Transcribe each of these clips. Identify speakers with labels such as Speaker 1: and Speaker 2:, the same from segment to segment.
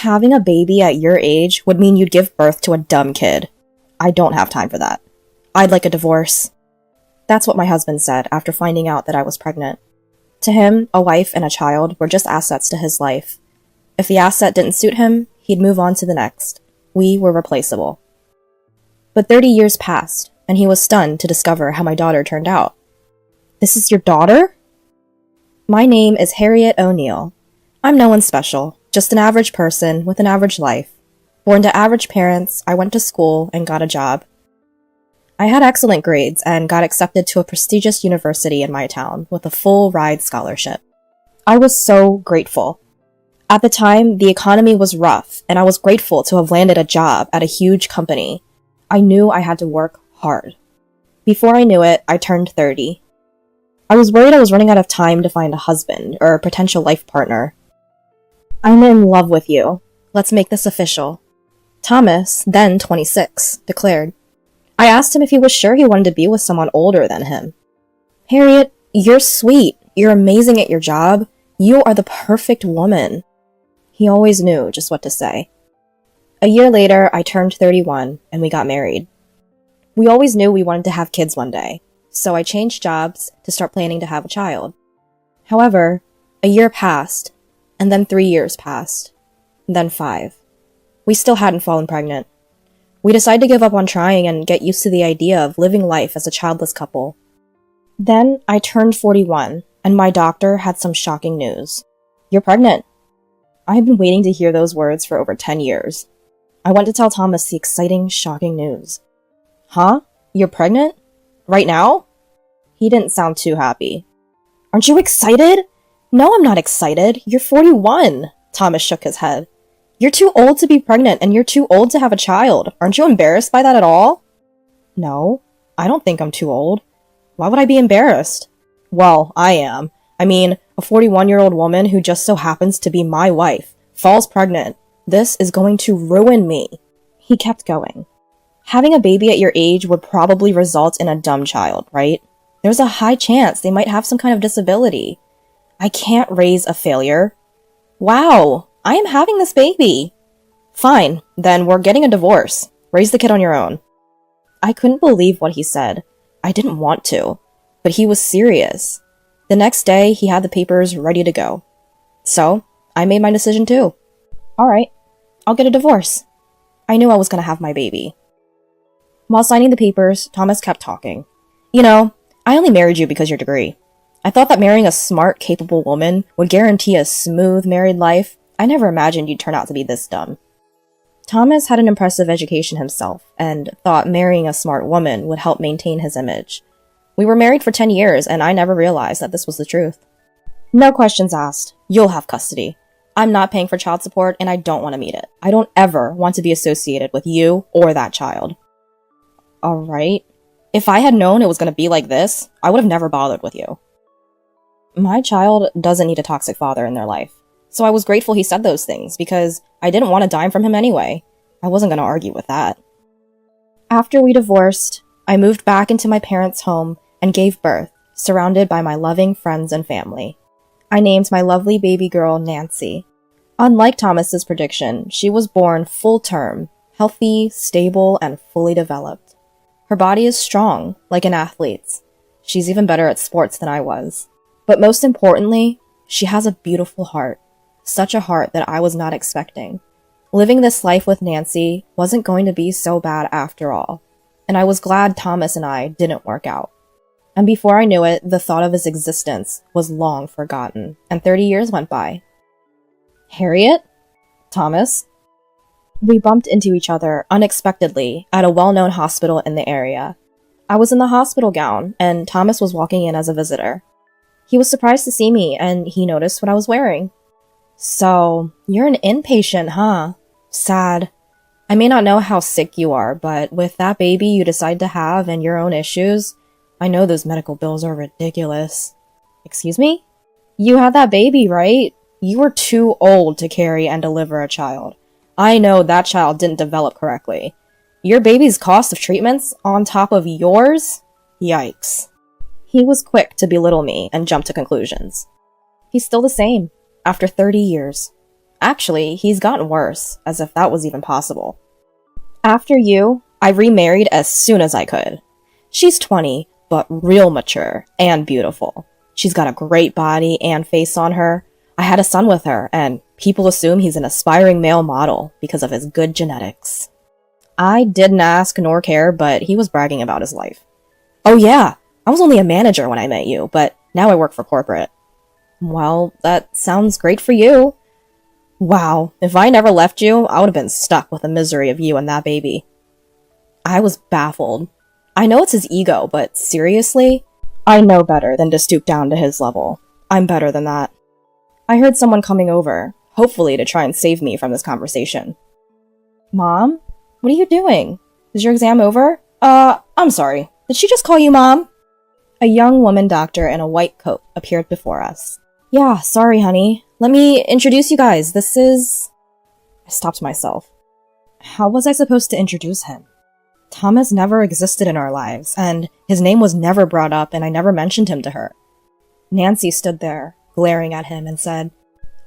Speaker 1: Having a baby at your age would mean you'd give birth to a dumb kid. I don't have time for that. I'd like a divorce. That's what my husband said after finding out that I was pregnant. To him, a wife and a child were just assets to his life. If the asset didn't suit him, he'd move on to the next. We were replaceable. But 30 years passed, and he was stunned to discover how my daughter turned out. This is your daughter? My name is Harriet O'Neill. I'm no one special, just an average person with an average life. Born to average parents, I went to school and got a job. I had excellent grades and got accepted to a prestigious university in my town with a full-ride scholarship. I was so grateful. At the time, the economy was rough, and I was grateful to have landed a job at a huge company. I knew I had to work hard. Before I knew it, I turned 30. I was worried I was running out of time to find a husband or a potential life partner. I'm in love with you. Let's make this official. Thomas, then 26, declared. I asked him if he was sure he wanted to be with someone older than him. Harriet, you're sweet. You're amazing at your job. You are the perfect woman. He always knew just what to say. A year later, I turned 31, and we got married. We always knew we wanted to have kids one day, so I changed jobs to start planning to have a child. However, a year passed, and then 3 years passed, and then 5. We still hadn't fallen pregnant. We decided to give up on trying and get used to the idea of living life as a childless couple. Then I turned 41, and my doctor had some shocking news. You're pregnant. I had been waiting to hear those words for over 10 years. I went to tell Thomas the exciting, shocking news. Huh? You're pregnant? Right now? He didn't sound too happy. Aren't you excited? No, I'm not excited. You're 41. Thomas shook his head. You're too old to be pregnant, and you're too old to have a child. Aren't you embarrassed by that at all? No, I don't think I'm too old. Why would I be embarrassed? Well, I am. I mean, a 41-year-old woman who just so happens to be my wife falls pregnant. This is going to ruin me. He kept going. Having a baby at your age would probably result in a dumb child, right? There's a high chance they might have some kind of disability. I can't raise a failure. Wow, I am having this baby. Fine, then we're getting a divorce. Raise the kid on your own. I couldn't believe what he said. I didn't want to, but he was serious. The next day, he had the papers ready to go. So, I made my decision too. Alright, I'll get a divorce. I knew I was going to have my baby. While signing the papers, Thomas kept talking. You know, I only married you because of your degree. I thought that marrying a smart, capable woman would guarantee a smooth married life. I never imagined you'd turn out to be this dumb. Thomas had an impressive education himself, and thought marrying a smart woman would help maintain his image. We were married for 10 years, and I never realized that this was the truth. No questions asked. You'll have custody. I'm not paying for child support, and I don't want to meet it. I don't ever want to be associated with you or that child. Alright. If I had known it was going to be like this, I would have never bothered with you. My child doesn't need a toxic father in their life. So I was grateful he said those things, because I didn't want a dime from him anyway. I wasn't going to argue with that. After we divorced, I moved back into my parents' home and gave birth, surrounded by my loving friends and family. I named my lovely baby girl Nancy. Unlike Thomas's prediction, she was born full term, healthy, stable, and fully developed. Her body is strong, like an athlete's. She's even better at sports than I was. But most importantly, she has a beautiful heart. Such a heart that I was not expecting. Living this life with Nancy wasn't going to be so bad after all, and I was glad Thomas and I didn't work out. And before I knew it, the thought of his existence was long forgotten, and 30 years went by. Harriet? Thomas? We bumped into each other unexpectedly at a well-known hospital in the area. I was in the hospital gown, and Thomas was walking in as a visitor. He was surprised to see me, and he noticed what I was wearing. So, you're an inpatient, huh? Sad. I may not know how sick you are, but with that baby you decide to have and your own issues, I know those medical bills are ridiculous. Excuse me? You had that baby, right? You were too old to carry and deliver a child. I know that child didn't develop correctly. Your baby's cost of treatments on top of yours? Yikes. He was quick to belittle me and jump to conclusions. He's still the same, after 30 years. Actually, he's gotten worse, as if that was even possible. After you, I remarried as soon as I could. She's 20, but real mature and beautiful. She's got a great body and face on her. I had a son with her, and people assume he's an aspiring male model because of his good genetics. I didn't ask nor care, but he was bragging about his life. Oh yeah, I was only a manager when I met you, but now I work for corporate. Well, that sounds great for you. Wow, if I never left you, I would have been stuck with the misery of you and that baby. I was baffled. I know it's his ego, but seriously? I know better than to stoop down to his level. I'm better than that. I heard someone coming over, hopefully to try and save me from this conversation. Mom? What are you doing? Is your exam over? I'm sorry. Did she just call you Mom? A young woman doctor in a white coat appeared before us. Yeah, sorry, honey. Let me introduce you guys. This is... I stopped myself. How was I supposed to introduce him? Thomas never existed in our lives, and his name was never brought up, and I never mentioned him to her. Nancy stood there, glaring at him, and said,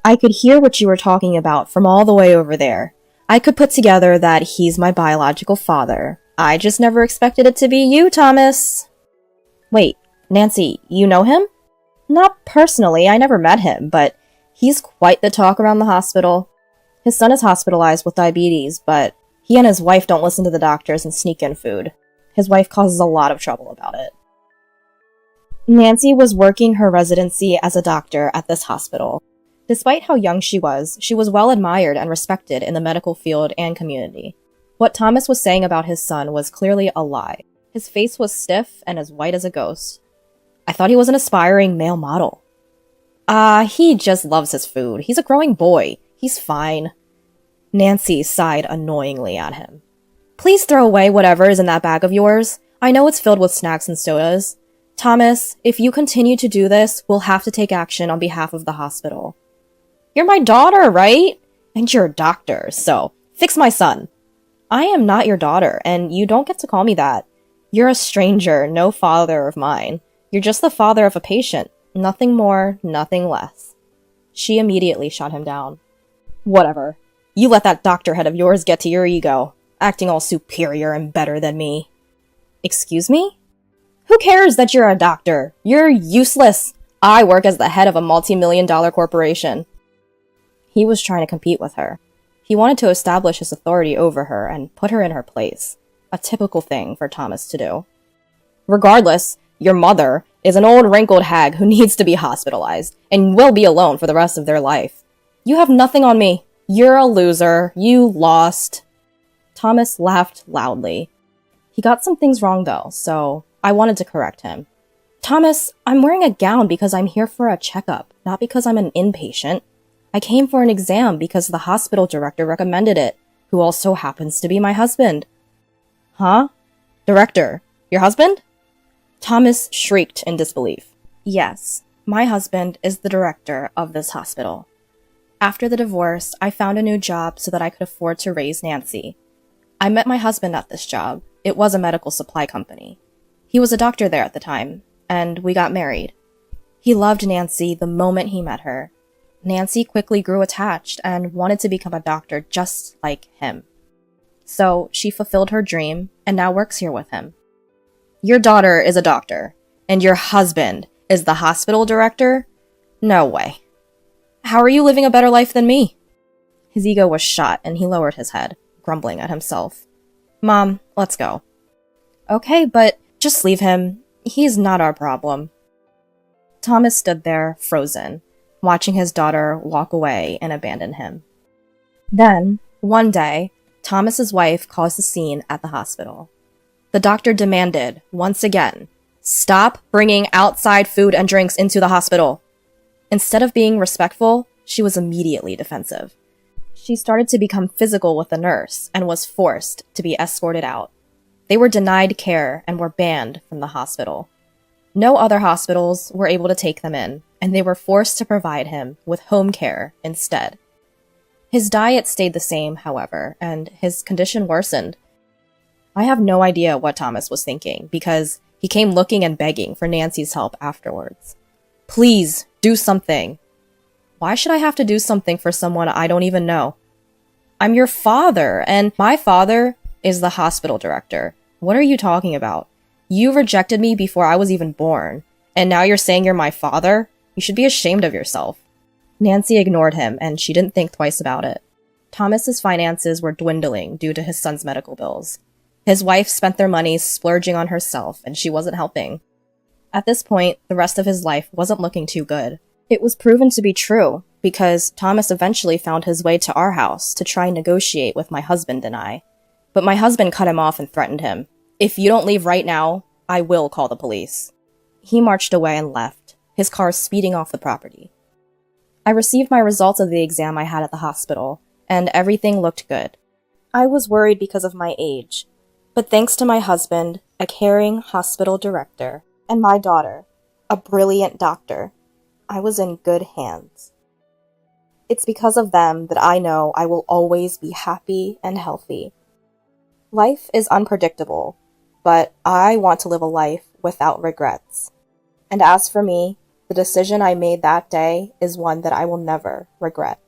Speaker 1: I could hear what you were talking about from all the way over there. I could put together that he's my biological father. I just never expected it to be you, Thomas. Wait, Nancy, you know him? Not personally, I never met him, but he's quite the talk around the hospital. His son is hospitalized with diabetes, but he and his wife don't listen to the doctors and sneak in food. His wife causes a lot of trouble about it. Nancy was working her residency as a doctor at this hospital. Despite how young she was well admired and respected in the medical field and community. What Thomas was saying about his son was clearly a lie. His face was stiff and as white as a ghost. I thought he was an aspiring male model. He just loves his food. He's a growing boy. He's fine. Nancy sighed annoyingly at him. Please throw away whatever is in that bag of yours. I know it's filled with snacks and sodas. Thomas, if you continue to do this, we'll have to take action on behalf of the hospital. You're my daughter, right? And you're a doctor, so fix my son. I am not your daughter, and you don't get to call me that. You're a stranger, no father of mine. You're just the father of a patient. Nothing more, nothing less. She immediately shut him down. Whatever. You let that doctor head of yours get to your ego, acting all superior and better than me. Excuse me? Who cares that you're a doctor? You're useless. I work as the head of a multi-million-dollar corporation. He was trying to compete with her. He wanted to establish his authority over her and put her in her place. A typical thing for Thomas to do. Regardless, your mother is an old wrinkled hag who needs to be hospitalized and will be alone for the rest of their life. You have nothing on me. You're a loser. You lost. Thomas laughed loudly. He got some things wrong though, so I wanted to correct him. Thomas, I'm wearing a gown because I'm here for a checkup, not because I'm an inpatient. I came for an exam because the hospital director recommended it, who also happens to be my husband. Huh? Director, your husband? Thomas shrieked in disbelief. Yes, my husband is the director of this hospital. After the divorce, I found a new job so that I could afford to raise Nancy. I met my husband at this job. It was a medical supply company. He was a doctor there at the time, and we got married. He loved Nancy the moment he met her. Nancy quickly grew attached and wanted to become a doctor just like him. So she fulfilled her dream and now works here with him. Your daughter is a doctor, and your husband is the hospital director? No way. How are you living a better life than me? His ego was shot, and he lowered his head, grumbling at himself. Mom, let's go. Okay, but just leave him. He's not our problem. Thomas stood there, frozen, watching his daughter walk away and abandon him. Then, one day, Thomas's wife caused a scene at the hospital. The doctor demanded, once again, stop bringing outside food and drinks into the hospital. Instead of being respectful, she was immediately defensive. She started to become physical with the nurse and was forced to be escorted out. They were denied care and were banned from the hospital. No other hospitals were able to take them in, and they were forced to provide him with home care instead. His diet stayed the same, however, and his condition worsened. I have no idea what Thomas was thinking, because he came looking and begging for Nancy's help afterwards. Please, do something. Why should I have to do something for someone I don't even know? I'm your father, and my father is the hospital director. What are you talking about? You rejected me before I was even born, and now you're saying you're my father? You should be ashamed of yourself. Nancy ignored him, and she didn't think twice about it. Thomas's finances were dwindling due to his son's medical bills. His wife spent their money splurging on herself, and she wasn't helping. At this point, the rest of his life wasn't looking too good. It was proven to be true, because Thomas eventually found his way to our house to try and negotiate with my husband and I. But my husband cut him off and threatened him. If you don't leave right now, I will call the police. He marched away and left, his car speeding off the property. I received my results of the exam I had at the hospital, and everything looked good. I was worried because of my age, but thanks to my husband, a caring hospital director, and my daughter, a brilliant doctor, I was in good hands. It's because of them that I know I will always be happy and healthy. Life is unpredictable, but I want to live a life without regrets. And as for me, the decision I made that day is one that I will never regret.